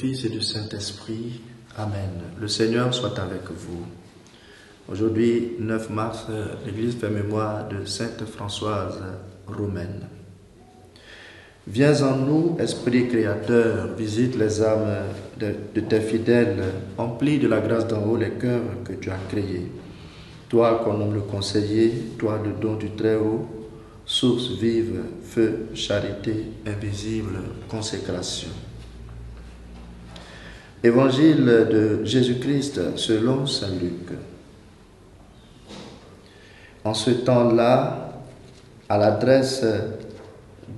Fils et du Saint-Esprit. Amen. Le Seigneur soit avec vous. Aujourd'hui, 9 mars, l'Église fait mémoire de Sainte Françoise Romaine. Viens en nous, Esprit Créateur, visite les âmes de tes fidèles, emplis de la grâce d'en haut les cœurs que tu as créés. Toi qu'on nomme le conseiller, toi le don du Très-Haut, source vive, feu, charité, invisible, consécration. Évangile de Jésus-Christ selon saint Luc. En ce temps-là, à l'adresse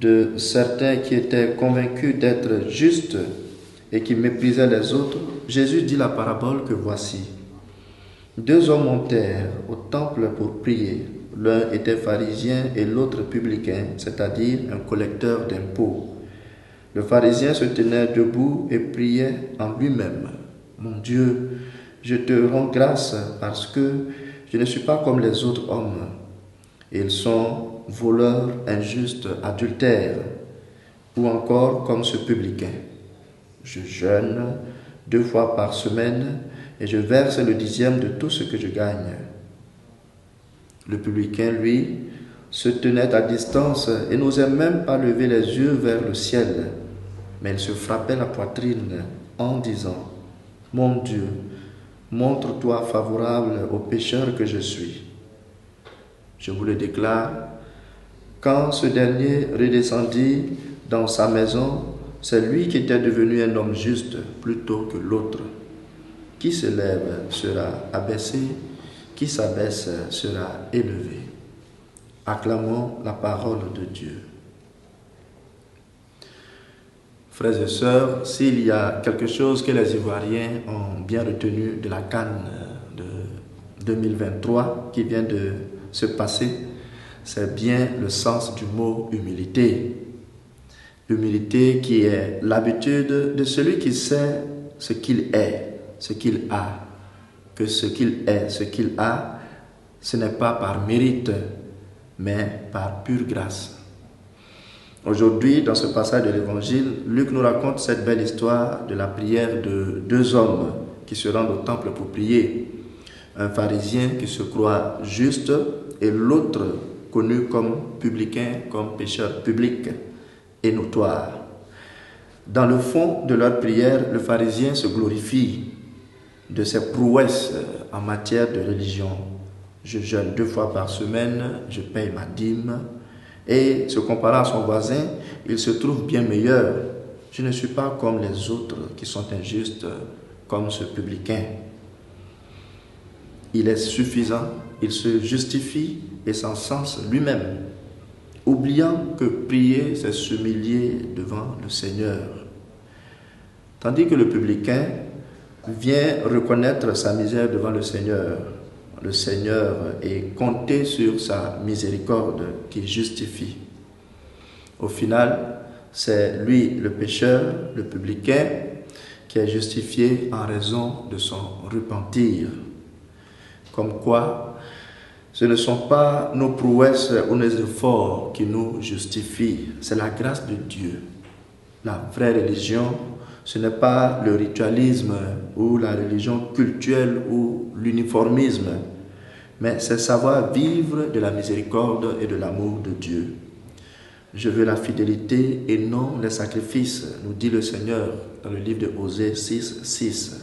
de certains qui étaient convaincus d'être justes et qui méprisaient les autres, Jésus dit la parabole que voici. 2 hommes montèrent au temple pour prier. L'un était pharisien et l'autre publicain, c'est-à-dire un collecteur d'impôts. Le pharisien se tenait debout et priait en lui-même. « Mon Dieu, je te rends grâce parce que je ne suis pas comme les autres hommes. Ils sont voleurs, injustes, adultères, ou encore comme ce publicain. Je jeûne 2 fois par semaine et je verse le 10e de tout ce que je gagne. » Le publicain, lui, se tenait à distance et n'osait même pas lever les yeux vers le ciel, mais il se frappait la poitrine en disant « Mon Dieu, montre-toi favorable au pécheur que je suis. » Je vous le déclare, quand ce dernier redescendit dans sa maison, c'est lui qui était devenu un homme juste plutôt que l'autre. Qui se lève sera abaissé, qui s'abaisse sera élevé. Acclamons la parole de Dieu. Frères et sœurs, s'il y a quelque chose que les Ivoiriens ont bien retenu de la CAN de 2023 qui vient de se passer, c'est bien le sens du mot humilité. Humilité qui est l'habitude de celui qui sait ce qu'il est, ce qu'il a. Que ce qu'il est, ce qu'il a, ce n'est pas par mérite, mais par pure grâce. Aujourd'hui, dans ce passage de l'Évangile, Luc nous raconte cette belle histoire de la prière de 2 hommes qui se rendent au temple pour prier. Un pharisien qui se croit juste et l'autre connu comme publicain, comme pécheur public et notoire. Dans le fond de leur prière, le pharisien se glorifie de ses prouesses en matière de religion. Je jeûne 2 fois par semaine, je paye ma dîme. Et se comparant à son voisin, il se trouve bien meilleur. Je ne suis pas comme les autres qui sont injustes, comme ce publicain. Il est suffisant, il se justifie et s'encense lui-même, oubliant que prier, c'est s'humilier devant le Seigneur. Tandis que le publicain vient reconnaître sa misère devant le Seigneur. Le Seigneur est compté sur sa miséricorde qui justifie. Au final, c'est lui, le pécheur, le publicain, qui est justifié en raison de son repentir. Comme quoi, ce ne sont pas nos prouesses ou nos efforts qui nous justifient, c'est la grâce de Dieu. La vraie religion, ce n'est pas le ritualisme ou la religion cultuelle ou l'uniformisme, mais c'est savoir vivre de la miséricorde et de l'amour de Dieu. Je veux la fidélité et non les sacrifices, nous dit le Seigneur dans le livre de Osée 6:6.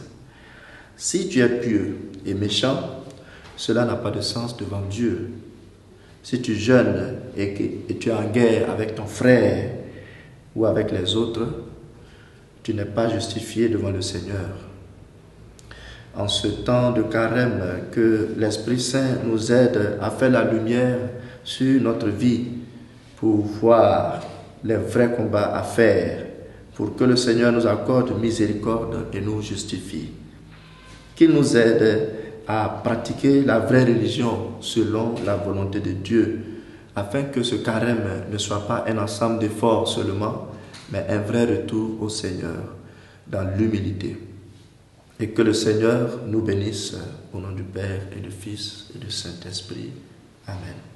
Si tu es pieux et méchant, cela n'a pas de sens devant Dieu. Si tu jeûnes et tu es en guerre avec ton frère ou avec les autres, tu n'es pas justifié devant le Seigneur. En ce temps de carême, que l'Esprit Saint nous aide à faire la lumière sur notre vie pour voir les vrais combats à faire, pour que le Seigneur nous accorde miséricorde et nous justifie. Qu'il nous aide à pratiquer la vraie religion selon la volonté de Dieu, afin que ce carême ne soit pas un ensemble d'efforts seulement, mais un vrai retour au Seigneur dans l'humilité. Et que le Seigneur nous bénisse au nom du Père et du Fils et du Saint-Esprit. Amen.